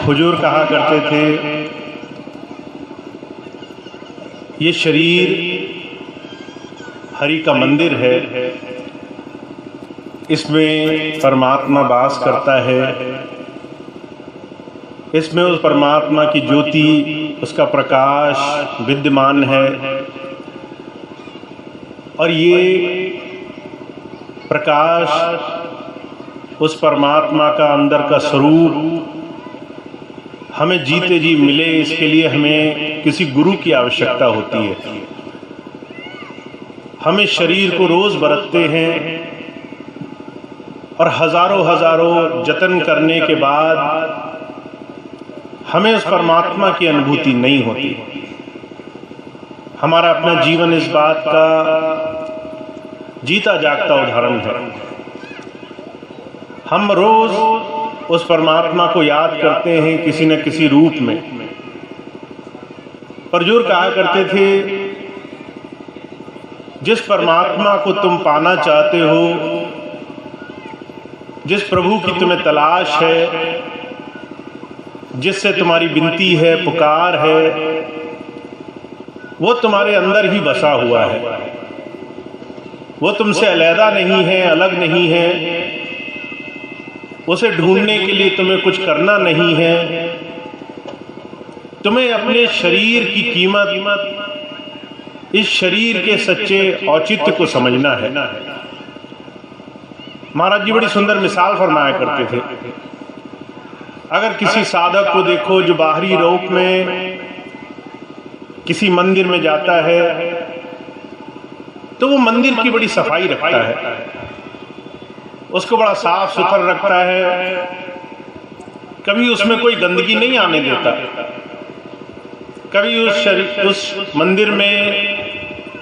हुजूर कहा करते थे, ये शरीर हरि का मंदिर है, इसमें परमात्मा वास करता है, इसमें उस परमात्मा की ज्योति, उसका प्रकाश विद्यमान है। और ये प्रकाश, उस परमात्मा का अंदर का स्वरूप हमें जीते जी मिले, इसके लिए हमें किसी गुरु की आवश्यकता होती है। हमें शरीर को रोज बरतते हैं और हजारों हजारों जतन करने के बाद हमें उस परमात्मा की अनुभूति नहीं होती। हमारा अपना जीवन इस बात का जीता जागता उदाहरण है। हम रोज उस परमात्मा को याद करते हैं किसी न किसी रूप में। पर हुजूर कहा करते थे, जिस परमात्मा को तुम पाना चाहते हो, जिस प्रभु की तुम्हें तलाश है, जिससे तुम्हारी विनती है, पुकार है, वो तुम्हारे अंदर ही बसा हुआ है। वो तुमसे अलग नहीं है, अलग नहीं है। उसे ढूंढने के लिए तुम्हें कुछ करना नहीं है। तुम्हें अपने शरीर की कीमत, इस शरीर के सच्चे औचित्य को समझना है। महाराज जी बड़ी सुंदर मिसाल फरमाया करते थे। अगर किसी साधक को देखो जो बाहरी रूप में किसी मंदिर में जाता है, तो वो मंदिर की बड़ी सफाई रखता है, उसको बड़ा साफ सुथरा रखता है, कभी उसमें कोई गंदगी नहीं आने देता, कभी उस मंदिर में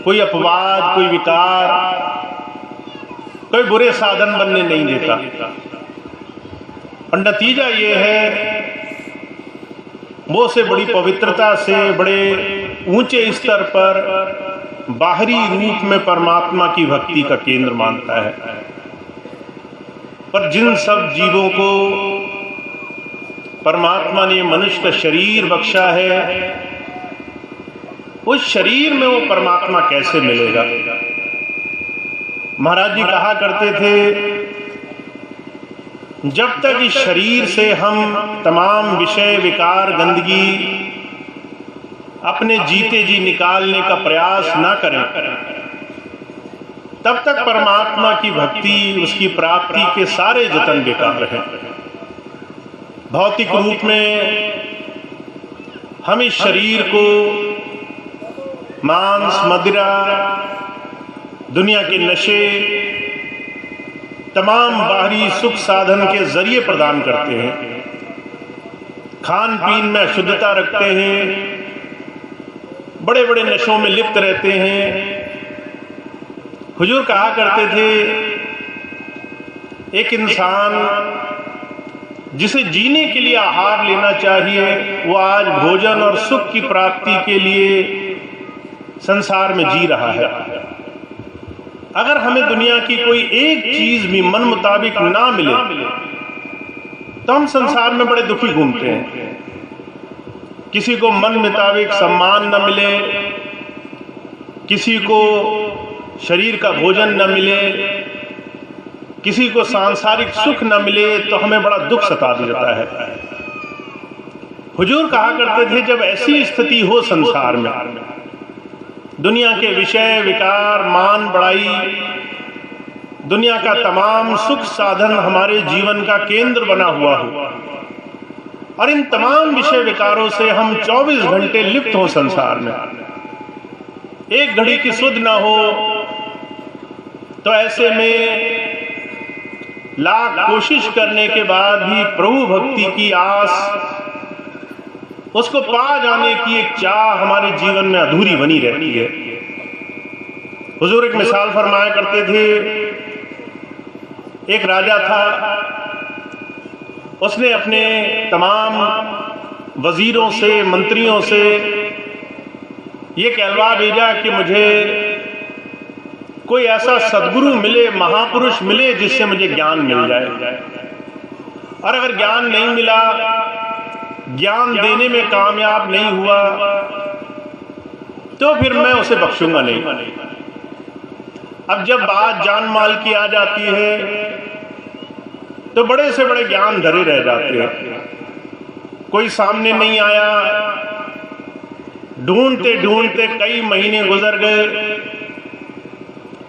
कोई अपवाद, कोई विकार, कोई बुरे साधन बनने नहीं देता। और नतीजा ये है, वो से बड़ी पवित्रता से, बड़े ऊंचे स्तर पर बाहरी रूप में परमात्मा की भक्ति का केंद्र मानता है। पर जिन सब जीवों को परमात्मा ने मनुष्य का शरीर बख्शा है, उस शरीर में वो परमात्मा कैसे मिलेगा? महाराज जी कहा करते थे, जब तक इस शरीर से हम तमाम विषय, विकार, गंदगी अपने जीते जी निकालने का प्रयास ना करें, तब तक परमात्मा की भक्ति, उसकी प्राप्ति के सारे जतन बेकार हैं। भौतिक रूप में हम इस शरीर को मांस, मदिरा, दुनिया के नशे, तमाम बाहरी सुख साधन के जरिए प्रदान करते हैं। खान पीन में अशुद्धता रखते हैं, बड़े बड़े नशों में लिप्त रहते हैं। हुजूर कहा करते थे, एक इंसान जिसे जीने के लिए आहार लेना चाहिए, वो आज भोजन और सुख की प्राप्ति के लिए संसार में जी रहा है। अगर हमें दुनिया की कोई एक चीज भी मन मुताबिक ना मिले, तो हम संसार में बड़े दुखी घूमते हैं। किसी को मन मुताबिक सम्मान न मिले, किसी को शरीर का भोजन न मिले, किसी को सांसारिक सुख न मिले, तो हमें बड़ा दुख सता देता है। हुजूर कहा करते थे, जब ऐसी स्थिति हो संसार में, दुनिया के विषय, विकार, मान बढ़ाई, दुनिया का तमाम सुख साधन हमारे जीवन का केंद्र बना हुआ हो, और इन तमाम विषय विकारों से हम 24 घंटे लिप्त हो संसार में, एक घड़ी की सुध न हो, तो ऐसे में लाख कोशिश करने के बाद भी प्रभु भक्ति की आस, उसको पा जाने की एक चाह हमारे जीवन में अधूरी बनी रहती है। हुजूर एक मिसाल फरमाया करते थे, एक राजा था, उसने अपने तमाम वजीरों से, मंत्रियों से ये कहलवा भेजा कि मुझे कोई ऐसा सद्गुरु मिले, महापुरुष मिले, जिससे मुझे ज्ञान मिल जाए। और अगर ज्ञान नहीं मिला ज्ञान देने में कामयाब नहीं हुआ तो फिर मैं उसे बख्शूंगा नहीं। अब जब बात जान माल की आ जाती है तो बड़े से बड़े ज्ञान धरे रह जाते हैं। कोई सामने नहीं आया, ढूंढते ढूंढते कई महीने गुजर गए।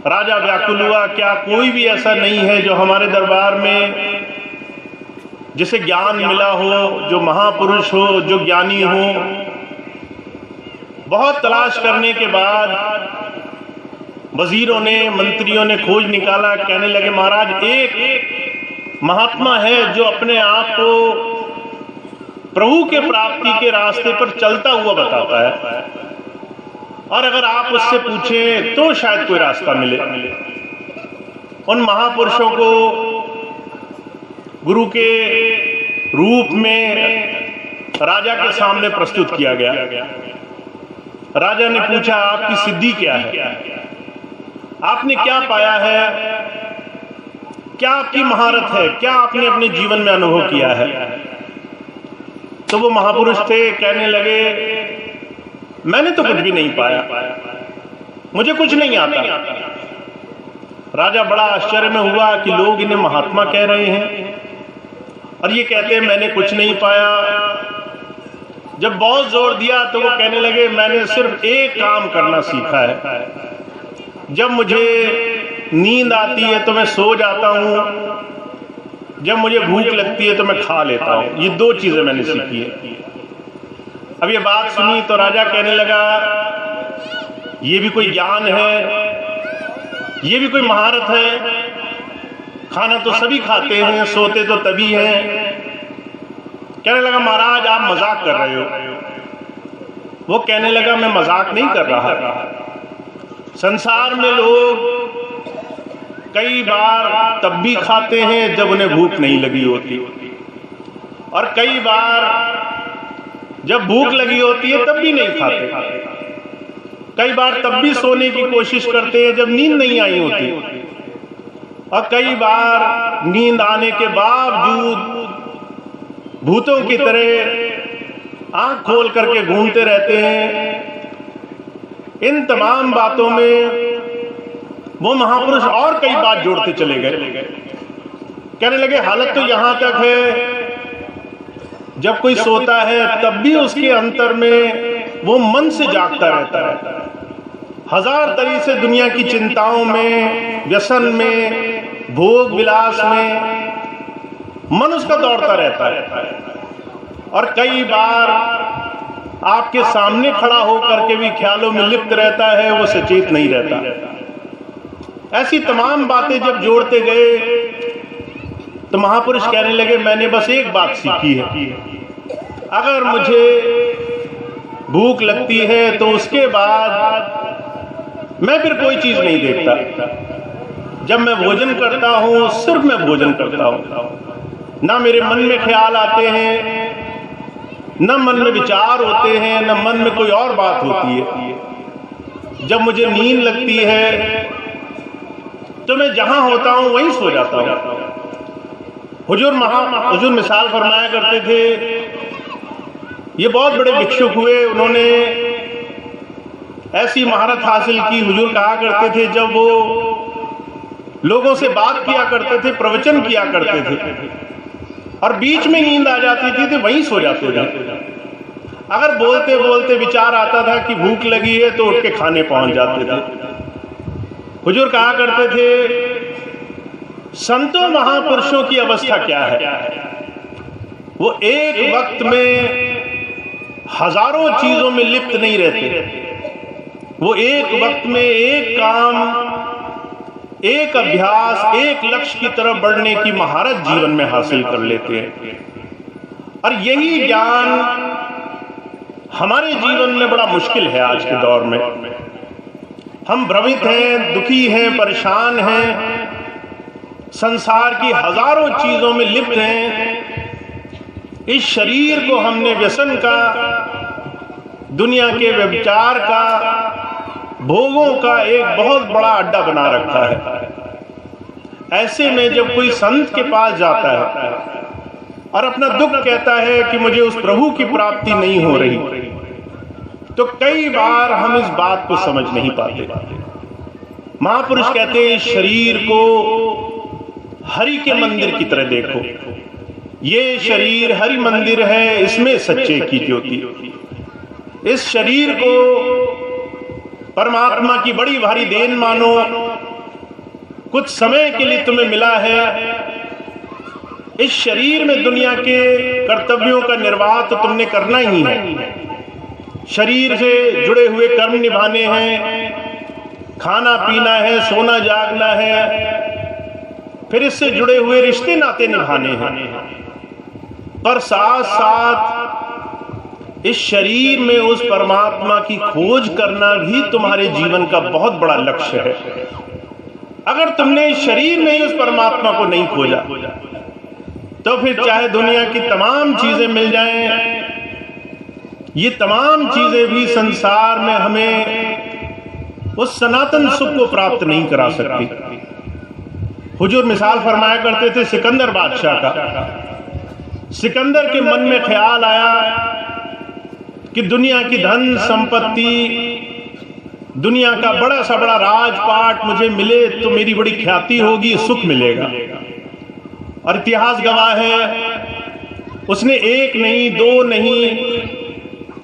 राजा व्याकुल हुआ, क्या कोई भी ऐसा नहीं है जो हमारे दरबार में जिसे ज्ञान मिला हो, जो महापुरुष हो, जो ज्ञानी हो। बहुत तलाश करने के बाद वजीरों ने, मंत्रियों ने खोज निकाला। कहने लगे महाराज, एक महात्मा है जो अपने आप को प्रभु के प्राप्ति के रास्ते पर चलता हुआ बताता है, और अगर आप उससे पूछें तो शायद कोई रास्ता मिले। उन महापुरुषों को गुरु के रूप में राजा के सामने प्रस्तुत किया गया। राजा ने पूछा, आपकी सिद्धि क्या है? आपने क्या पाया है? क्या आपकी महारत है? क्या आपने अपने जीवन में अनुभव किया है? तो वो महापुरुष थे, कहने लगे मैंने तो कुछ भी नहीं पाया, मुझे कुछ नहीं आता। राजा बड़ा आश्चर्य में हुआ कि लोग इन्हें महात्मा कह रहे हैं और ये कहते हैं मैंने कुछ नहीं पाया। जब बहुत जोर दिया तो वो कहने लगे मैंने सिर्फ एक काम करना सीखा है। जब मुझे नींद आती है तो मैं सो जाता हूं, जब मुझे भूख लगती है तो मैं खा लेता हूं। ये दो चीजें मैंने सीखी है। अब ये बात सुनी तो राजा कहने लगा ये भी कोई ज्ञान है, ये भी कोई महारत है? खाना तो सभी खाते हैं, सोते तो तभी हैं। कहने लगा महाराज आप मजाक कर रहे हो। वो कहने लगा मैं मजाक नहीं कर रहा। संसार में लोग कई बार तब भी खाते हैं जब उन्हें भूख नहीं लगी होती, और कई बार जब भूख लगी होती है तब भी नहीं खाते। कई बार तब भी सोने की कोशिश करते हैं जब नींद नहीं आई होती, और कई बार नींद आने के बावजूद भूतों की तरह आंख खोल करके घूमते रहते हैं। इन तमाम बातों में वो महापुरुष और कई बात जोड़ते चले गए। कहने लगे हालत तो यहां तक है जब कोई सोता है तब भी उसके अंतर में वो मन से जागता रहता है। हजार तरह से दुनिया की चिंताओं में, व्यसन में, भोग विलास में मन उसका दौड़ता रहता है, और कई बार आपके सामने खड़ा होकर के भी ख्यालों में लिप्त रहता है, वो सचेत नहीं रहता। ऐसी तमाम बातें जब जोड़ते गए तो महापुरुष कहने लगे मैंने बस एक बात सीखी है, अगर मुझे भूख लगती है तो उसके बाद मैं फिर कोई चीज नहीं देखता। जब मैं भोजन करता हूं सिर्फ मैं भोजन करता हूं, ना मेरे मन में ख्याल आते हैं, न मन में विचार होते हैं, न मन में कोई और बात होती है। जब मुझे नींद लगती है तो मैं जहां होता हूं वहीं सो जाता हूं। हुजूर मिसाल फरमाया करते थे, ये बहुत बड़े भिक्षुक हुए, उन्होंने ऐसी महारत हासिल की। हुजूर कहा करते थे जब वो लोगों से बात किया करते थे, प्रवचन किया करते थे, और बीच में नींद आ जाती थी तो वहीं सो जाते थे। अगर बोलते बोलते विचार आता था कि भूख लगी है तो उठ के खाने पहुंच जाते थे। हुजूर कहा करते थे संतों महापुरुषों की अवस्था क्या है, वो एक वक्त में हजारों चीजों में लिप्त नहीं रहते। वो एक वक्त में एक काम, एक अभ्यास, एक लक्ष्य की तरफ बढ़ने की महारत जीवन में हासिल कर लेते हैं। और यही ज्ञान हमारे जीवन में बड़ा मुश्किल है आज के दौर में। हम भ्रमित हैं, दुखी हैं, परेशान हैं, संसार की हजारों चीजों में लिप्त हैं। इस शरीर को हमने व्यसन का, दुनिया के व्यभिचार का, भोगों का एक बहुत बड़ा अड्डा बना रखा है। ऐसे में जब कोई संत के पास जाता है और अपना दुख कहता है कि मुझे उस प्रभु की प्राप्ति नहीं हो रही, तो कई बार हम इस बात को समझ नहीं पाते। महापुरुष कहते हैं, शरीर को हरि के मंदिर की तरह देखो। ये शरीर हरि मंदिर है, इसमें सच्चे की ज्योति। इस शरीर को परमात्मा की बड़ी भारी देन मानो। कुछ समय के लिए तुम्हें मिला है, इस शरीर में दुनिया के कर्तव्यों का निर्वाह तो तुमने करना ही है। शरीर से जुड़े हुए कर्म निभाने हैं, खाना पीना है, सोना जागना है, फिर इससे जुड़े हुए रिश्ते नाते निभाने हैं। पर साथ साथ इस शरीर में उस परमात्मा की खोज करना भी तुम्हारे जीवन का बहुत बड़ा लक्ष्य है। अगर तुमने इस शरीर में ही उस परमात्मा को नहीं खोजा, तो फिर चाहे दुनिया की तमाम चीजें मिल जाएं, ये तमाम चीजें भी संसार में हमें उस सनातन सुख को प्राप्त नहीं करा सकती। हुजूर मिसाल फरमाया करते थे सिकंदर बादशाह का। सिकंदर के मन में ख्याल आया कि दुनिया की धन संपत्ति, दुनिया का बड़ा सा बड़ा राजपाट मुझे मिले तो मेरी बड़ी ख्याति होगी, सुख मिलेगा। और इतिहास गवाह है, उसने एक नहीं, दो नहीं,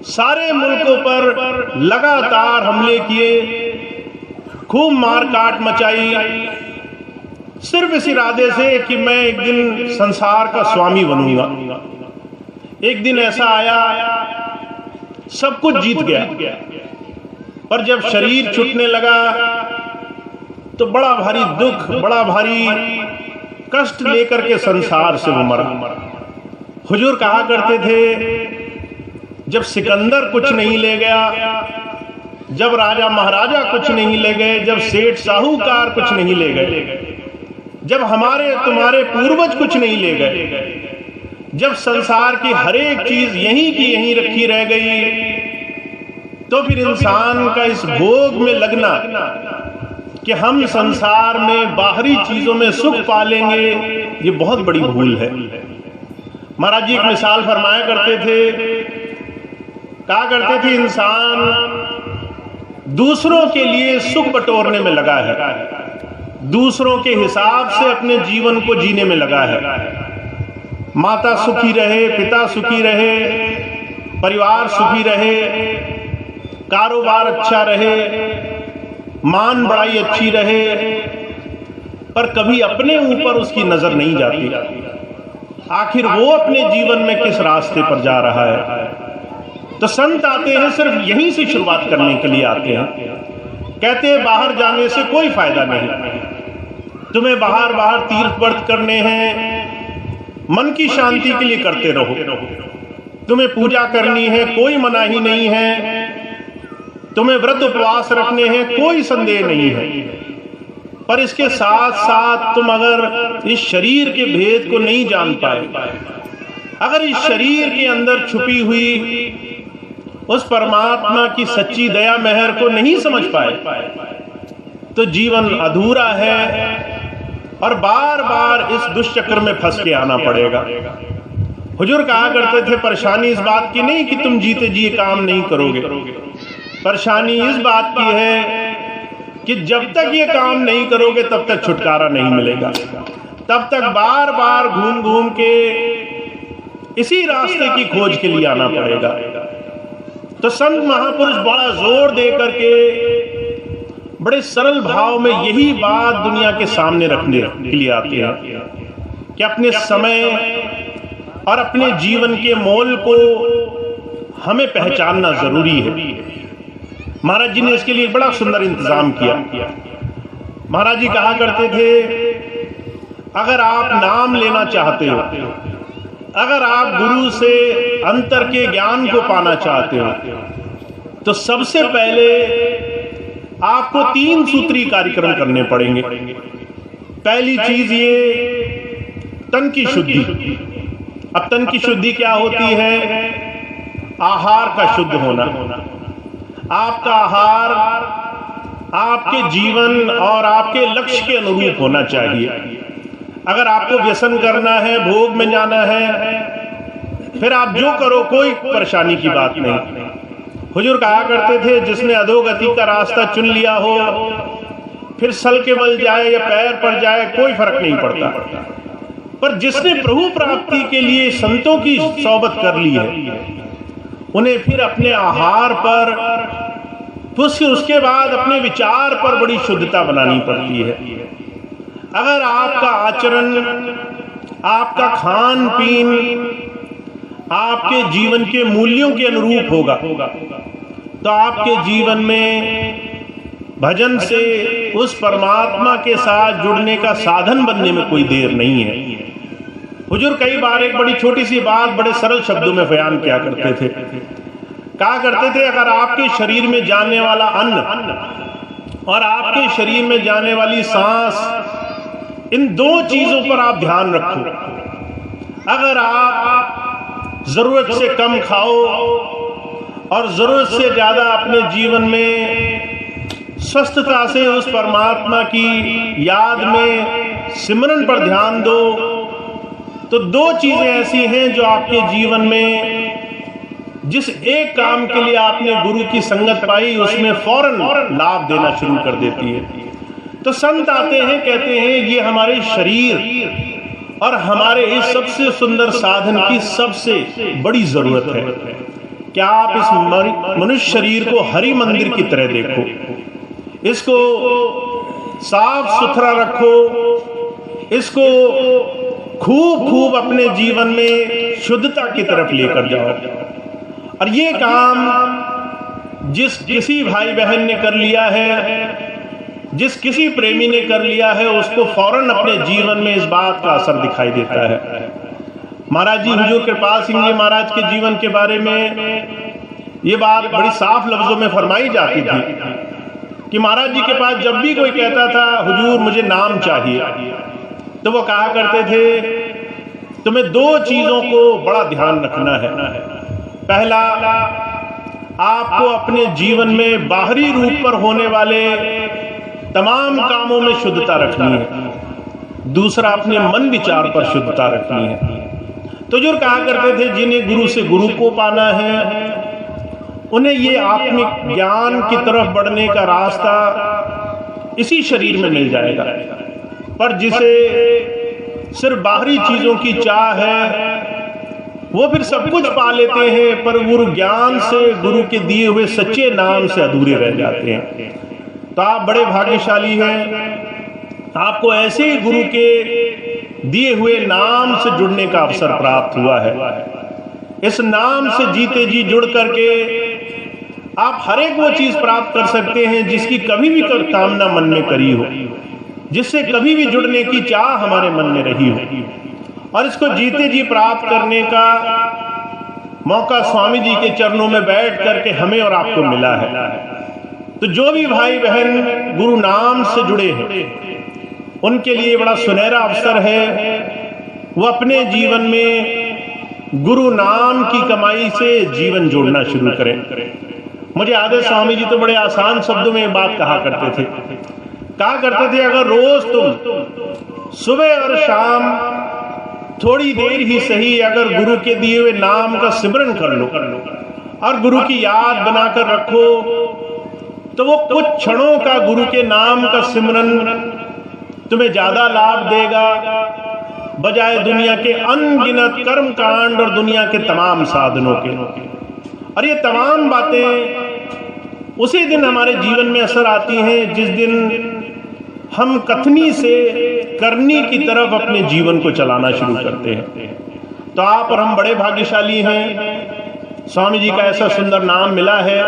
सारे मुल्कों पर लगातार हमले किए, खूब मार काट मचाई, सिर्फ इस इरादे से कि मैं एक दिन संसार का स्वामी बनूंगा। एक दिन ऐसा आया, सब कुछ जीत गया, पर जब शरीर छूटने लगा तो बड़ा भारी दुख, बड़ा भारी कष्ट लेकर के संसार से वो मरा। हुजूर कहा करते थे, जब सिकंदर कुछ नहीं ले गया, जब राजा महाराजा कुछ नहीं ले गए, जब सेठ साहूकार कुछ नहीं ले गए, जब हमारे तुम्हारे पूर्वज कुछ नहीं ले गए, जब संसार की हर एक चीज यहीं की यहीं रखी रह गई, तो फिर इंसान का इस भोग में लगना कि हम संसार में बाहरी चीजों में सुख पालेंगे, ये बहुत बड़ी भूल है। महाराज जी एक मिसाल फरमाया करते थे, कहा करते थे, इंसान दूसरों के लिए सुख बटोरने में लगा है, दूसरों के हिसाब से अपने जीवन को जीने में लगा है। माता सुखी रहे, पिता सुखी रहे, परिवार सुखी रहे, कारोबार अच्छा रहे, मान बड़ाई अच्छी रहे, पर कभी अपने ऊपर उसकी नजर नहीं जाती। आखिर वो अपने जीवन में किस रास्ते पर जा रहा है। तो संत आते हैं, सिर्फ यहीं से शुरुआत करने के लिए आते हैं। कहते हैं बाहर जाने से कोई फायदा नहीं, तुम्हें बाहर बाहर तीर्थ व्रत करने हैं, मन की शांति के लिए करते रहो। तुम्हें पूजा करनी है, कोई मनाही नहीं है, तुम्हें व्रत उपवास रखने हैं, कोई संदेह नहीं है, पर इसके साथ साथ तुम अगर इस शरीर के भेद को नहीं जान पाए, अगर इस शरीर के अंदर छुपी हुई उस परमात्मा की सच्ची दया मेहर को नहीं समझ पाए, तो जीवन अधूरा है और बार बार इस दुष्चक्र में फंस के आना पड़ेगा। हुजूर कहा करते थे, परेशानी इस बात की नहीं कि तुम जीते जी काम नहीं करोगे, परेशानी इस बात की है कि जब तक ये काम नहीं करोगे तब तक छुटकारा नहीं मिलेगा, तब तक बार बार घूम घूम के इसी रास्ते की खोज के लिए आना पड़ेगा। तो संत महापुरुष बड़ा जोर दे करके बड़े सरल भाव में यही बात दुनिया के सामने रखने के लिए आते हैं कि अपने समय और अपने जीवन के मोल को हमें पहचानना जरूरी है। महाराज जी ने इसके लिए बड़ा सुंदर इंतजाम किया। महाराज जी कहा करते थे, अगर आप नाम लेना चाहते हो, अगर आप गुरु से अंतर के ज्ञान को पाना चाहते हो, तो सबसे पहले आपको 3 सूत्री कार्यक्रम करने पड़ेंगे। पहली चीज ये तन की शुद्धि। अब तन की शुद्धि क्या होती है? आहार का शुद्ध होना। आपका आहार आपके जीवन और आपके लक्ष्य के अनुरूप होना चाहिए। अगर आपको व्यसन करना है, भोग में जाना है, फिर आप जो करो, कोई परेशानी की बात नहीं। हुजूर कहा करते थे, जिसने अधोगति का रास्ता चुन लिया हो, फिर सल के बल जाए या पैर पर जाए, कोई फर्क नहीं पड़ता। पर जिसने प्रभु प्राप्ति के लिए संतों की सोबत कर ली है, उन्हें फिर अपने आहार पर, फिर उसके बाद अपने विचार पर बड़ी शुद्धता बनानी पड़ती है। अगर आपका आचरण, आपका खान पीन आपके जीवन के मूल्यों के अनुरूप होगा, तो आपके जीवन में भजन से उस परमात्मा के साथ जुड़ने का साधन बनने में कोई देर नहीं है। हुजूर कई बार एक बड़ी छोटी सी बात बड़े सरल शब्दों में बयान किया करते थे। कहा करते थे, अगर आपके शरीर में जाने वाला अन्न और आपके शरीर में जाने वाली सांस, इन दो चीजों पर आप ध्यान रखो। अगर आप जरूरत से कम खाओ और जरूरत से ज्यादा अपने जीवन में स्वस्थता से उस परमात्मा की याद में सिमरन पर ध्यान दो, तो दो चीजें ऐसी हैं जो आपके जीवन में, जिस एक काम के लिए आपने गुरु की संगत पाई, उसमें फौरन लाभ देना शुरू कर देती है। तो संत आते हैं, कहते हैं ये हमारे शरीर और हमारे इस सबसे सुंदर साधन की सबसे बड़ी जरूरत है। क्या आप इस मनुष्य शरीर को हरि मंदिर की तरह देखो, इसको साफ सुथरा रखो, इसको खूब खूब अपने जीवन में शुद्धता की तरफ लेकर जाओ। और ये काम जिस किसी भाई बहन ने कर लिया है, जिस किसी प्रेमी ने कर लिया है, उसको फौरन अपने जीवन में इस बात का असर दिखाई देता है। महाराज जी, हुजूर कृपाल सिंह जी महाराज के जीवन के बारे में ये बात बड़ी साफ लफ्जों में फरमाई जाती थी कि महाराज जी के पास जब भी कोई कहता था, हुजूर मुझे नाम चाहिए, तो वो कहा करते थे, तुम्हें दो चीजों को बड़ा ध्यान रखना है। पहला, आपको अपने जीवन में बाहरी रूप पर होने वाले तमाम कामों में शुद्धता रखनी है। दूसरा, अपने मन विचार पर शुद्धता रखनी है। तो जो कहा करते थे, जिन्हें गुरु से गुरु को पाना है, उन्हें ये आत्मिक ज्ञान की तरफ बढ़ने का रास्ता इसी शरीर में मिल जाएगा। पर जिसे सिर्फ बाहरी चीजों की चाह है, वो फिर सब कुछ पा लेते हैं, पर गुरु ज्ञान से, गुरु के दिए हुए सच्चे नाम से अधूरे रह जाते हैं। तो आप बड़े भाग्यशाली हैं, आपको ऐसे ही गुरु के दिए हुए नाम से जुड़ने का अवसर प्राप्त हुआ है। इस नाम से जीते जी जुड़ करके आप हर एक वो चीज प्राप्त कर सकते हैं जिसकी कभी भी कामना मन में करी हो, जिससे कभी भी जुड़ने की चाह हमारे मन में रही हो। और इसको जीते जी प्राप्त करने का मौका स्वामी जी के चरणों में बैठ करके हमें और आपको मिला है। तो जो भी भाई बहन गुरु नाम से जुड़े हैं, उनके लिए बड़ा सुनहरा अवसर है। वो अपने जीवन में गुरु नाम की कमाई से जीवन जोड़ना शुरू करें। मुझे आदर स्वामी जी तो बड़े आसान शब्दों में बात कहा करते थे। कहा करते थे, अगर रोज तुम सुबह और शाम थोड़ी देर ही सही अगर गुरु के दिए हुए नाम का सिमरन कर लो और गुरु की याद बनाकर रखो, तो वो कुछ क्षणों का गुरु के नाम का सिमरन तुम्हें ज्यादा लाभ देगा, बजाय दुनिया के अनगिनत कर्म कांड और दुनिया के तमाम साधनों के। और ये तमाम बातें उसी दिन हमारे जीवन में असर आती हैं जिस दिन हम कथनी से करनी की तरफ अपने जीवन को चलाना शुरू करते हैं। तो आप और हम बड़े भाग्यशाली हैं, स्वामी जी का ऐसा सुंदर नाम मिला है।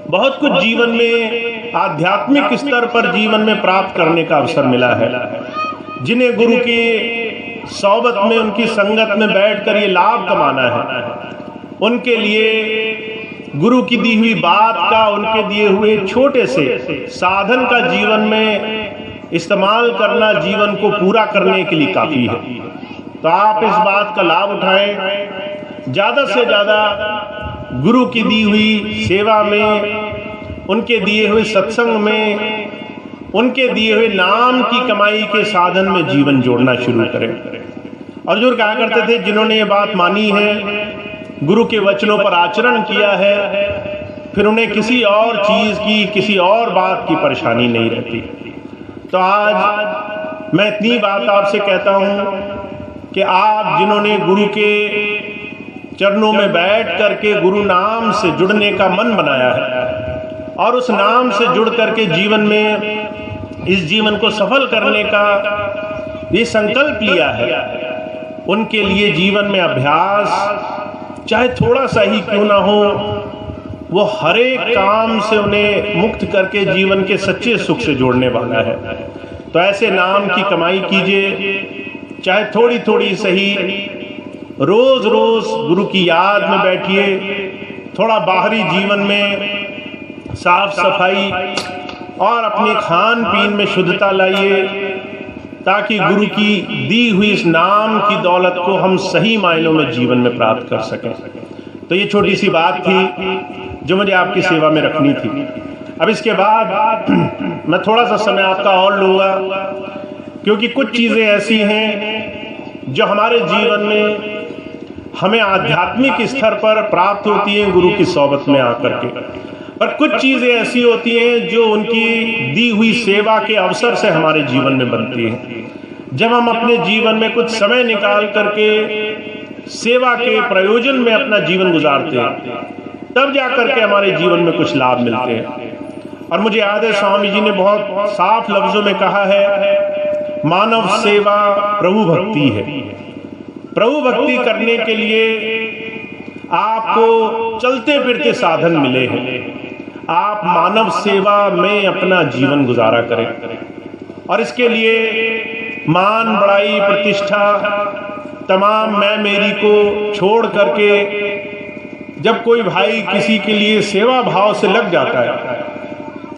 बहुत कुछ जीवन में आध्यात्मिक स्तर पर जीवन में प्राप्त करने का अवसर मिला है। जिन्हें गुरु की सोबत में, उनकी संगत में बैठकर ये लाभ कमाना है, उनके लिए गुरु की दी हुई बात का, उनके दिए हुए छोटे से साधन का जीवन में इस्तेमाल करना जीवन को पूरा करने के लिए काफी है। तो आप इस बात का लाभ उठाएं, ज्यादा से ज्यादा गुरु की दी हुई सेवा में, उनके दिए हुए सत्संग में उनके दिए हुए नाम की कमाई के साधन में जीवन जोड़ना शुरू करें। अर्जुन कहा करते थे, जिन्होंने ये बात मानी है, गुरु के वचनों पर आचरण किया है, फिर उन्हें किसी और चीज की, किसी और बात की परेशानी नहीं रहती। तो आज मैं इतनी बात आपसे कहता हूं कि आप जिन्होंने गुरु के चरणों में बैठ करके गुरु नाम से जुड़ने का मन बनाया है और उस नाम से जुड़ करके जीवन में इस जीवन को सफल करने का ये संकल्प लिया है, उनके लिए जीवन में अभ्यास चाहे थोड़ा सा ही क्यों ना हो, वो हर एक काम से उन्हें मुक्त करके जीवन के सच्चे सुख से जोड़ने वाला है। तो ऐसे नाम की कमाई कीजिए, चाहे थोड़ी थोड़ी सही, रोज रोज गुरु की याद में बैठिए, थोड़ा बाहरी जीवन में साफ सफाई और अपने खान पीन में शुद्धता लाइए, ताकि गुरु की दी हुई इस नाम की दौलत को हम सही मायनों में जीवन में प्राप्त कर सकें। तो ये छोटी सी बात थी जो मुझे आपकी सेवा में रखनी थी। अब इसके बाद मैं थोड़ा सा समय आपका और लूंगा, क्योंकि कुछ चीजें ऐसी हैं जो हमारे जीवन में हमें आध्यात्मिक स्तर पर प्राप्त होती हैं गुरु की सोबत में आकर के, और कुछ चीजें ऐसी होती हैं जो उनकी दी हुई सेवा के अवसर से हमारे जीवन में बनती हैं। जब हम अपने जीवन में कुछ समय निकाल करके सेवा के प्रयोजन में अपना जीवन गुजारते हैं, तब जाकर के हमारे जीवन में कुछ लाभ मिलते हैं। और मुझे याद है स्वामी जी ने बहुत साफ लफ्जों में कहा है, मानव सेवा प्रभु भक्ति है। प्रभु भक्ति करने के लिए आपको चलते फिरते साधन मिले हैं, आप मानव सेवा में अपना जीवन गुजारा करें। और इसके लिए मान बड़ाई प्रतिष्ठा तमाम मैं मेरी को छोड़ करके जब कोई भाई किसी के लिए सेवा भाव से लग जाता है,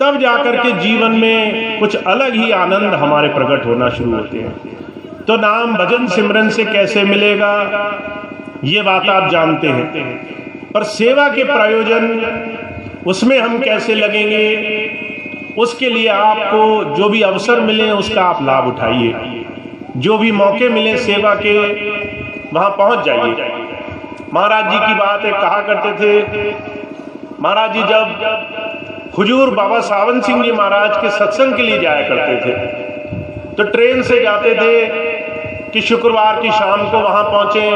तब जाकर के जीवन में कुछ अलग ही आनंद हमारे प्रकट होना शुरू होते हैं। तो नाम भजन सिमरन से कैसे मिलेगा, ये बात आप जानते हैं, पर सेवा के प्रयोजन उसमें हम कैसे लगेंगे, उसके लिए आपको जो भी अवसर मिले उसका आप लाभ उठाइए। जो भी मौके मिले सेवा के, वहां पहुंच जाइए। महाराज जी की बात है, कहा करते थे, महाराज जी जब हुजूर बाबा सावन सिंह जी महाराज के सत्संग के लिए जाया करते थे, तो ट्रेन से जाते थे कि शुक्रवार की शाम को वहां पहुंचे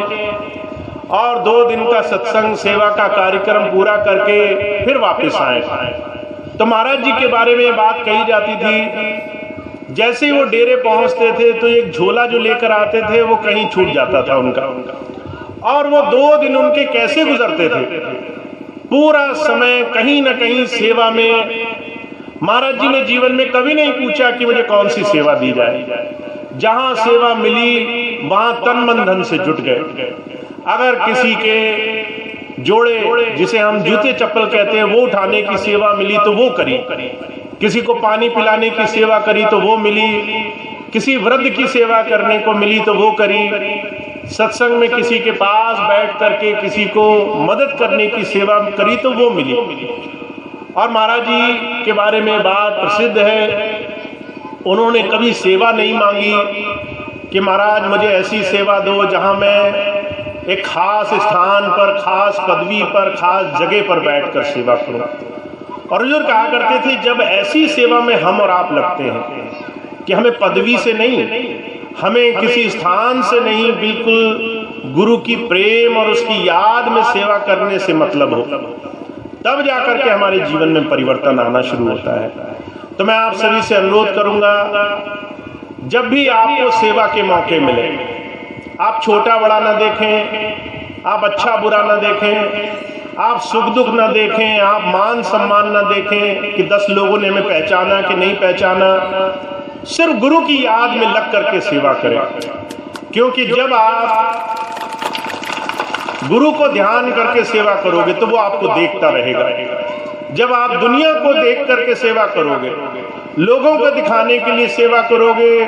और 2 दिन का सत्संग सेवा का कार्यक्रम पूरा करके फिर वापस आए। तो महाराज जी के बारे में बात कही जाती थी, जैसे ही वो डेरे पहुंचते थे तो एक झोला जो लेकर आते थे वो कहीं छूट जाता था उनका, और वो 2 दिन उनके कैसे गुजरते थे, पूरा समय कहीं ना कहीं सेवा में। महाराज जी ने जीवन में कभी नहीं पूछा कि मुझे कौन सी सेवा दी जाए, जहां सेवा मिली वहां तन मन धन से जुट गए। अगर किसी के जोड़े, जिसे हम जूते चप्पल कहते हैं, वो उठाने की सेवा मिली तो वो करी, किसी को पानी पिलाने की सेवा करी तो वो मिली, किसी वृद्ध की सेवा करने को मिली तो वो करी, सत्संग में किसी के पास बैठ करके किसी को मदद करने की सेवा करी तो वो मिली। और महाराज जी के बारे में बात प्रसिद्ध है, उन्होंने कभी सेवा नहीं मांगी कि महाराज मुझे ऐसी सेवा दो जहां मैं एक खास स्थान पर, खास पदवी पर, खास जगह पर बैठकर सेवा करूं। और हुजूर कहा करते थे, जब ऐसी सेवा में हम और आप लगते हैं कि हमें पदवी से नहीं, हमें किसी स्थान से नहीं, बिल्कुल गुरु की प्रेम और उसकी याद में सेवा करने से मतलब हो, तब जाकर के हमारे जीवन में परिवर्तन आना शुरू होता है। तो मैं आप सभी से अनुरोध करूंगा, जब भी आपको सेवा के मौके मिले, आप छोटा बड़ा ना देखें, आप अच्छा बुरा ना देखें, आप सुख दुख ना देखें, आप मान सम्मान ना देखें कि 10 लोगों ने हमें पहचाना कि नहीं पहचाना। सिर्फ गुरु की याद में लग करके सेवा करें, क्योंकि जब आप गुरु को ध्यान करके सेवा करोगे तो वो आपको देखता रहेगा। जब आप दुनिया को देख करके सेवा करोगे, लोगों को दिखाने के लिए सेवा करोगे,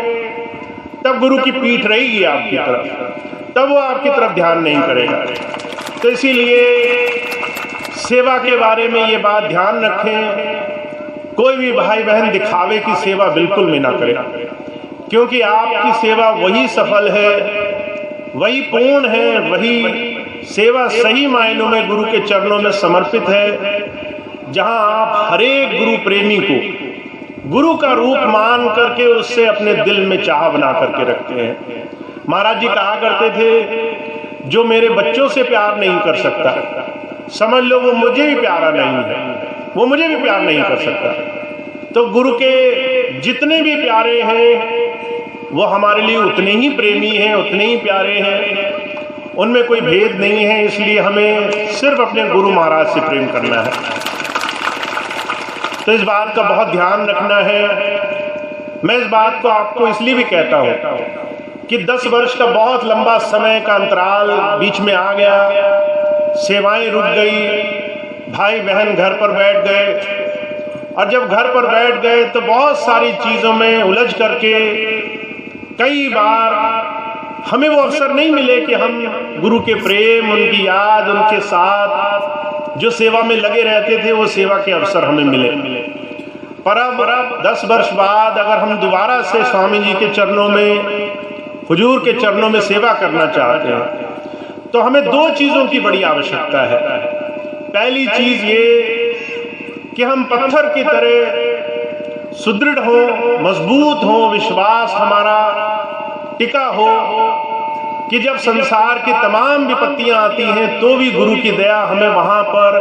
तब गुरु की पीठ रहेगी आपकी तरफ, तब वो आपकी तरफ ध्यान नहीं करेगा। तो इसीलिए सेवा के बारे में ये बात ध्यान रखें, कोई भी भाई बहन दिखावे की सेवा बिल्कुल भी ना करे, क्योंकि आपकी सेवा वही सफल है, वही पूर्ण है, वही सेवा सही मायनों में गुरु के चरणों में समर्पित है, जहां आप हर एक गुरु प्रेमी को गुरु का रूप मान करके उससे अपने दिल में चाह बना करके रखते हैं। महाराज जी कहा करते थे, जो मेरे बच्चों से प्यार नहीं कर सकता, समझ लो वो मुझे भी प्यारा नहीं है, वो मुझे भी प्यार नहीं कर सकता। तो गुरु के जितने भी प्यारे हैं वो हमारे लिए उतने ही प्रेमी हैं, उतने ही प्यारे हैं, उनमें कोई भेद नहीं है। इसलिए हमें सिर्फ अपने गुरु महाराज से प्रेम करना है। तो इस बात का बहुत ध्यान रखना है। मैं इस बात को आपको इसलिए भी कहता हूं कि 10 वर्ष का बहुत लंबा समय का अंतराल बीच में आ गया, सेवाएं रुक गई, भाई बहन घर पर बैठ गए, और जब घर पर बैठ गए तो बहुत सारी चीजों में उलझ करके कई बार हमें वो अवसर नहीं मिले कि हम गुरु के प्रेम, उनकी याद, उनके साथ जो सेवा में लगे रहते थे वो सेवा के अवसर हमें मिले। पर अब 10 वर्ष बाद अगर हम दोबारा से स्वामी जी के चरणों में, हुजूर के चरणों में सेवा करना चाहते हैं तो हमें 2 चीजों की बड़ी आवश्यकता है। पहली चीज ये कि हम पत्थर की तरह सुदृढ़ हो, मजबूत हो, विश्वास हमारा टिका हो कि जब संसार की तमाम विपत्तियां आती हैं तो भी गुरु की दया हमें वहां पर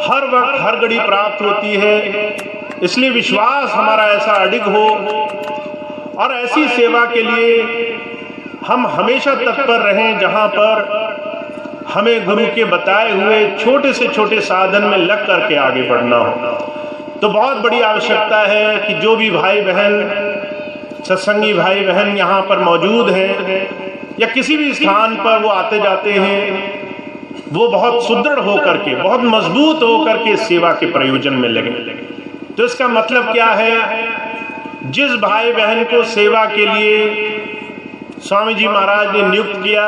हर वक्त हर घड़ी प्राप्त होती है। इसलिए विश्वास हमारा ऐसा अडिग हो और ऐसी सेवा के लिए हम हमेशा तत्पर रहें जहां पर हमें गुरु के बताए हुए छोटे से छोटे साधन में लग करके आगे बढ़ना हो। तो बहुत बड़ी आवश्यकता है कि जो भी भाई बहन, सत्संगी भाई बहन यहाँ पर मौजूद हैं या किसी भी स्थान पर वो आते जाते हैं, वो बहुत सुदृढ़ होकर के, बहुत मजबूत होकर के सेवा के प्रयोजन में लगे। तो इसका मतलब क्या है, जिस भाई बहन को सेवा के लिए स्वामी जी महाराज ने नियुक्त किया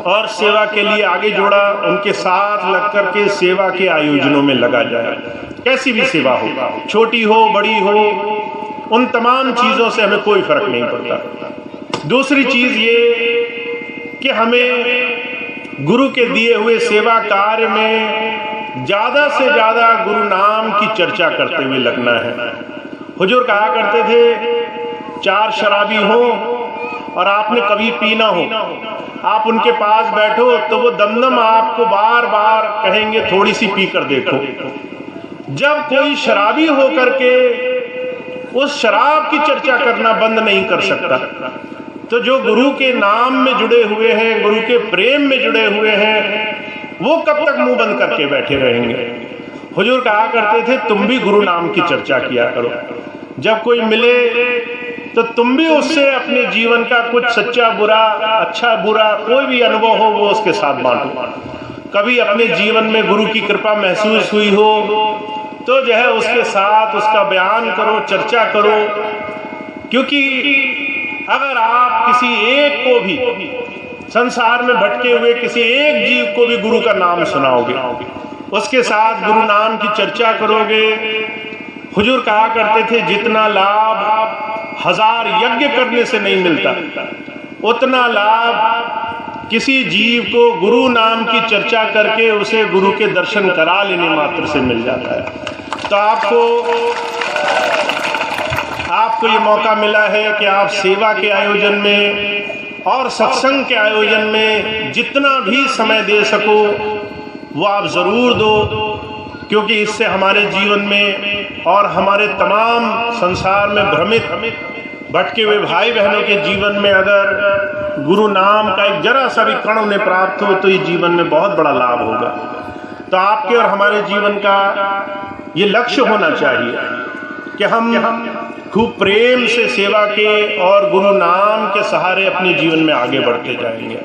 और सेवा के लिए आगे जोड़ा, उनके साथ लग करके सेवा के आयोजनों में लगा जाए। कैसी भी सेवा हो, छोटी हो बड़ी हो, उन तमाम चीजों से हमें कोई फर्क नहीं पड़ता। दूसरी चीज ये कि हमें गुरु के दिए हुए सेवा कार्य में ज्यादा से ज्यादा गुरु नाम की चर्चा करते हुए लगना है। हुजूर कहा करते थे, 4 शराबी हो और आपने कभी पीना हो, आप उनके पास बैठो तो वो दमदम आपको बार बार कहेंगे थोड़ी सी पी कर देखो। जब कोई शराबी होकर के उस शराब की चर्चा करना बंद नहीं कर सकता, तो जो गुरु के नाम में जुड़े हुए हैं, गुरु के प्रेम में जुड़े हुए हैं, वो कब तक मुंह बंद करके बैठे रहेंगे। हुजूर कहा करते थे, तुम भी गुरु नाम की चर्चा किया करो। जब कोई मिले तो तुम भी उससे अपने जीवन का कुछ सच्चा बुरा, अच्छा बुरा कोई भी अनुभव हो वो उसके साथ बांटो। कभी अपने जीवन में गुरु की कृपा महसूस हुई हो तो जो है उसके साथ उसका बयान करो, चर्चा करो। क्योंकि अगर आप किसी एक को भी, संसार में भटके हुए किसी एक जीव को भी गुरु का नाम सुनाओगे, उसके साथ गुरु नाम की चर्चा करोगे, हुजूर कहा करते थे, जितना लाभ 1000 यज्ञ करने से नहीं मिलता, उतना लाभ किसी जीव को गुरु नाम की चर्चा करके उसे गुरु के दर्शन करा लेने मात्र से मिल जाता है। तो आपको ये मौका मिला है कि आप सेवा के आयोजन में और सत्संग के आयोजन में जितना भी समय दे सको वो आप जरूर दो, क्योंकि इससे हमारे जीवन में और हमारे तमाम संसार में भ्रमित भटके हुए भाई बहनों के जीवन में अगर गुरु नाम का एक जरा सा भी कण उन्हें प्राप्त हो तो ये जीवन में बहुत बड़ा लाभ होगा। तो आपके और हमारे जीवन का ये लक्ष्य होना चाहिए कि हम खूब प्रेम से सेवा के और गुरु नाम के सहारे अपने जीवन में आगे बढ़ते जाएंगे।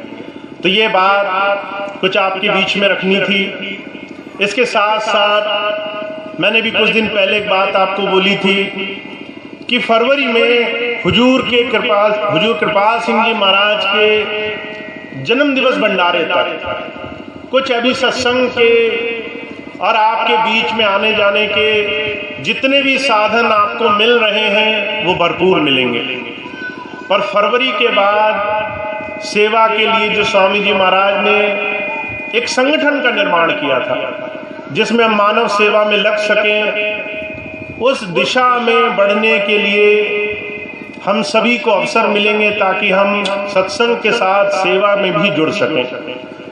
तो ये बात कुछ आपके बीच में रखनी थी। इसके साथ साथ मैंने भी कुछ दिन पहले एक बात आपको बोली थी कि फरवरी में हुजूर कृपाल सिंह जी महाराज के जन्म दिवस भंडारे तक कुछ अभी सत्संग के और आपके बीच में आने जाने के जितने भी साधन आपको मिल रहे हैं वो भरपूर मिलेंगे। पर फरवरी के बाद सेवा के लिए जो स्वामी जी महाराज ने एक संगठन का निर्माण किया था, जिसमें हम मानव सेवा में लग सकें, उस दिशा में बढ़ने के लिए हम सभी को अवसर मिलेंगे ताकि हम सत्संग के साथ सेवा में भी जुड़ सकें।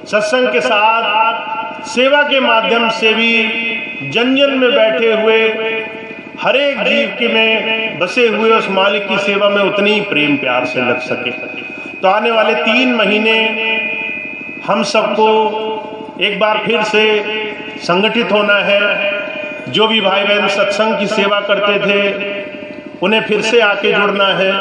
सत्संग के साथ सेवा के माध्यम से भी जन जन में बैठे हुए हर एक जीव के में बसे हुए उस मालिक की सेवा में उतनी ही प्रेम प्यार से लग सके। तो आने वाले 3 महीने हम सबको एक बार फिर से संगठित होना है। जो भी भाई बहन सत्संग की सेवा करते थे उन्हें फिर से आके जुड़ना है।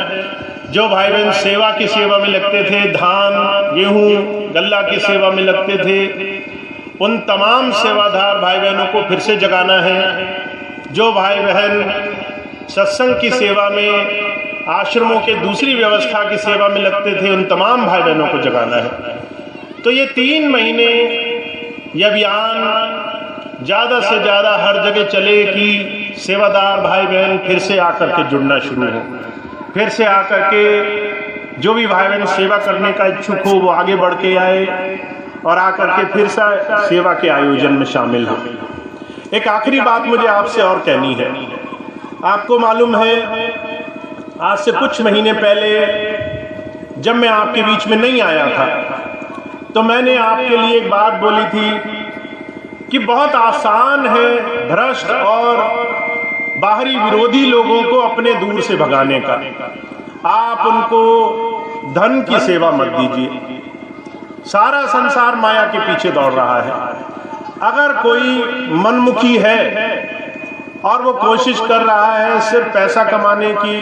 जो भाई बहन सेवा की सेवा में लगते थे, धान गेहूं गल्ला की सेवा में लगते थे, उन तमाम सेवादार भाई बहनों को फिर से जगाना है। जो भाई बहन सत्संग की सेवा में, आश्रमों के दूसरी व्यवस्था की सेवा में लगते थे, उन तमाम भाई बहनों को जगाना है। तो ये 3 महीने यह अभियान ज़्यादा से ज़्यादा हर जगह चले कि सेवादार भाई बहन फिर से आकर के जुड़ना शुरू हो। फिर से आकर के जो भी भाई बहन सेवा करने का इच्छुक हो वो आगे बढ़ के आए और आकर के फिर से सेवा के आयोजन में शामिल हो। एक आखिरी बात मुझे आपसे और कहनी है। आपको मालूम है, आज से कुछ महीने पहले जब मैं आपके बीच में नहीं आया था तो मैंने आपके लिए एक बात बोली थी कि बहुत आसान है भ्रष्ट और बाहरी विरोधी लोगों को अपने दूर से भगाने का। आप उनको धन की सेवा मत दीजिए। सारा संसार माया के पीछे दौड़ रहा है। अगर कोई मनमुखी है और वो कोशिश कर रहा है सिर्फ पैसा कमाने की,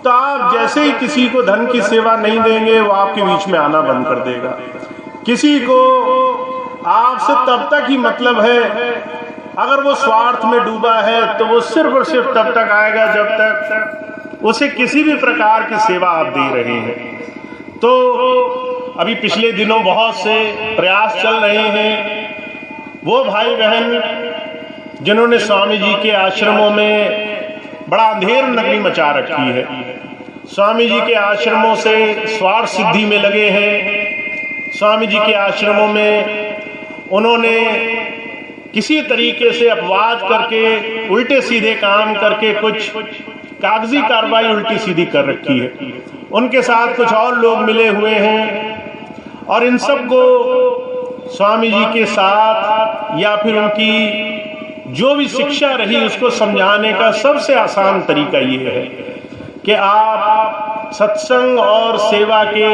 तो आप जैसे ही किसी को धन की सेवा नहीं देंगे वो आपके बीच में आना बंद कर देगा। किसी को आपसे तब तक ही मतलब है, अगर वो स्वार्थ में डूबा है तो वो सिर्फ और सिर्फ तब तक आएगा जब तक उसे किसी भी प्रकार की सेवा आप दे रहे हैं। तो अभी पिछले दिनों बहुत से प्रयास चल रहे हैं। वो भाई बहन जिन्होंने स्वामी जी के आश्रमों में बड़ा अंधेर नगरी मचा रखी है, स्वामी जी के आश्रमों से स्वार्थ सिद्धि में लगे हैं, स्वामी जी के आश्रमों में उन्होंने किसी तरीके से अपवाद करके, उल्टे सीधे काम करके कुछ कागजी कार्रवाई उल्टी सीधी कर रखी है। उनके साथ कुछ और लोग मिले हुए हैं और इन सब को स्वामी जी के साथ या फिर उनकी जो भी शिक्षा रही उसको समझाने का सबसे आसान तरीका ये है कि आप सत्संग और सेवा के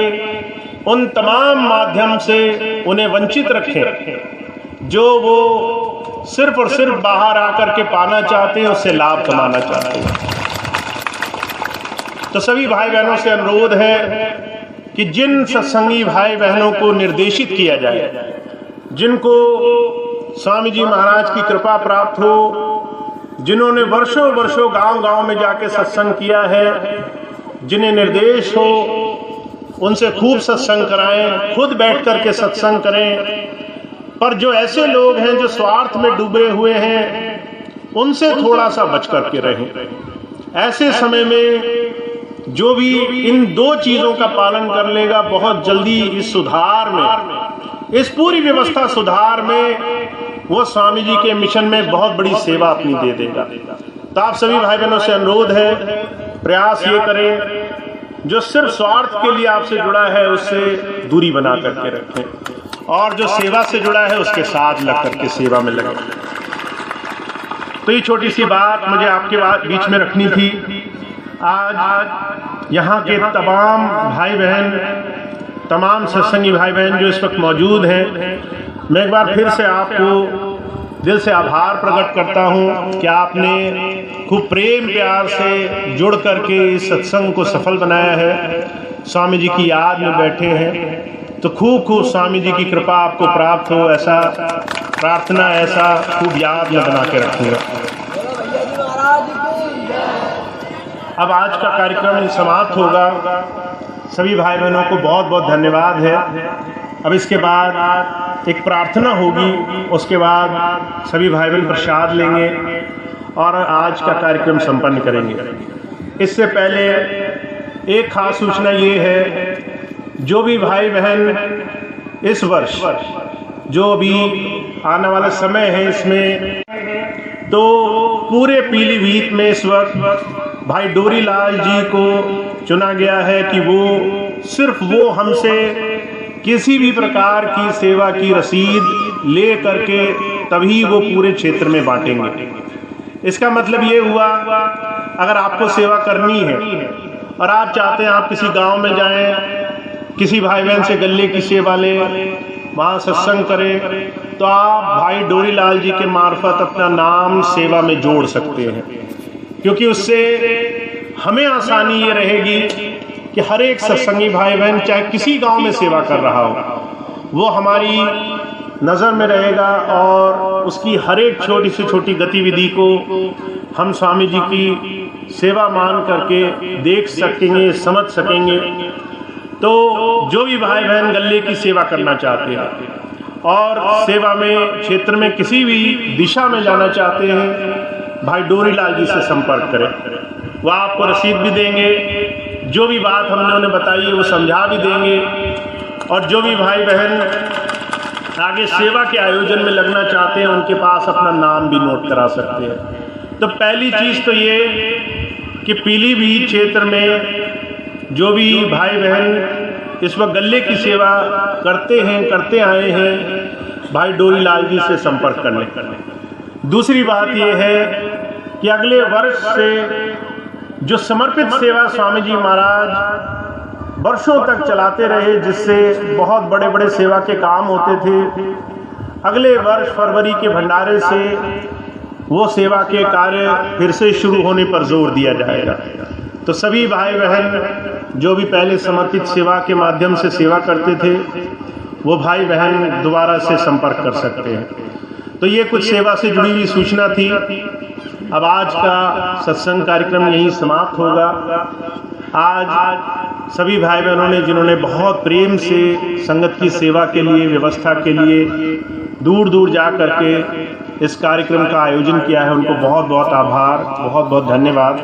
उन तमाम माध्यम से उन्हें वंचित रखें जो वो सिर्फ और सिर्फ बाहर आकर के पाना चाहते हैं, उससे लाभ कमाना चाहते हैं। तो सभी भाई बहनों से अनुरोध है कि जिन सत्संगी भाई बहनों को निर्देशित किया जाए, जिनको स्वामी जी महाराज की कृपा प्राप्त हो, जिन्होंने वर्षों वर्षों गांव-गांव में जाके सत्संग किया है, जिन्हें निर्देश हो, उनसे खूब सत्संग कराएं, खुद बैठ करके सत्संग करें। पर जो ऐसे लोग हैं जो स्वार्थ में डूबे हुए हैं, उनसे थोड़ा सा बच करके रहें। ऐसे समय में जो भी इन 2 चीजों का पालन कर लेगा, बहुत जल्दी इस सुधार में, इस पूरी व्यवस्था सुधार में वो स्वामी जी के मिशन में बहुत बड़ी सेवा अपनी दे देगा। तो आप सभी भाई बहनों से अनुरोध है, प्रयास ये करें जो सिर्फ स्वार्थ के लिए आपसे जुड़ा है उससे दूरी बना करके रखें और जो सेवा से जुड़ा है उसके साथ लग करके सेवा में लगे। तो ये छोटी सी बात मुझे आपके बीच में रखनी थी। आज यहाँ के तमाम भाई बहन, तमाम सत्संगी भाई बहन जो इस वक्त मौजूद हैं, मैं एक बार फिर से आपको दिल से आभार प्रकट करता हूँ कि आपने खूब प्रेम प्यार से जुड़ करके इस सत्संग को सफल बनाया है। स्वामी जी की याद में बैठे हैं, तो खूब खूब स्वामी जी की कृपा आपको प्राप्त हो, ऐसा प्रार्थना, ऐसा खूब याद में बना के रखूँगा। अब आज का कार्यक्रम समाप्त होगा। सभी भाई बहनों को बहुत बहुत धन्यवाद है। अब इसके बाद एक प्रार्थना होगी, उसके बाद सभी भाई बहन प्रसाद लेंगे और आज का कार्यक्रम संपन्न करेंगे। इससे पहले एक खास सूचना ये है, जो भी भाई बहन इस वर्ष जो अभी आने वाला समय है इसमें, तो पूरे पीलीभीत में इस वक्त भाई डोरी लाल जी को चुना गया है कि सिर्फ वो हमसे किसी भी प्रकार की सेवा की रसीद ले करके तभी वो पूरे क्षेत्र में बांटेंगे। इसका मतलब ये हुआ, अगर आपको सेवा करनी है और आप चाहते हैं आप किसी गांव में जाएं, किसी भाई बहन से गले की सेवा लें, वहाँ सत्संग करें, तो आप भाई डोरी लाल जी के मार्फत अपना नाम सेवा में जोड़ सकते हैं, क्योंकि उससे हमें आसानी ये रहेगी कि हर एक सत्संगी भाई बहन चाहे किसी गांव में सेवा कर रहा हो, वो हमारी नज़र में रहेगा और उसकी हर एक छोटी से छोटी गतिविधि को हम स्वामी जी की सेवा मान करके देख सकेंगे, समझ सकेंगे। तो जो भी भाई बहन गले की सेवा करना चाहते हैं और सेवा में क्षेत्र में किसी भी दिशा में जाना चाहते हैं, भाई डोरी लाल जी से संपर्क करें। वह आपको रसीद भी देंगे, जो भी बात हमने उन्हें बताई है वो समझा भी देंगे, और जो भी भाई बहन आगे सेवा के आयोजन में लगना चाहते हैं उनके पास अपना नाम भी नोट करा सकते हैं। तो पहली चीज़ तो ये कि पीलीभीत क्षेत्र में जो भी भाई बहन इस वक्त गले की सेवा करते आए हैं, भाई डोरी लाल जी से संपर्क कर लें। दूसरी बात यह है कि अगले वर्ष से जो समर्पित सेवा स्वामी जी महाराज वर्षों तक चलाते रहे, जिससे बहुत बड़े बड़े सेवा के काम होते थे, अगले वर्ष फरवरी के भंडारे से वो सेवा के कार्य फिर से शुरू होने पर जोर दिया जाएगा। तो सभी भाई बहन जो भी पहले समर्पित सेवा के माध्यम से सेवा करते थे, वो भाई बहन दोबारा से संपर्क कर सकते हैं। तो ये कुछ सेवा से जुड़ी हुई सूचना थी। अब आज का सत्संग कार्यक्रम यहीं समाप्त होगा। आज सभी भाई बहनों ने जिन्होंने बहुत प्रेम से संगत की सेवा के लिए, व्यवस्था के लिए दूर दूर जा करके इस कार्यक्रम का आयोजन किया है, उनको बहुत बहुत आभार, बहुत बहुत धन्यवाद।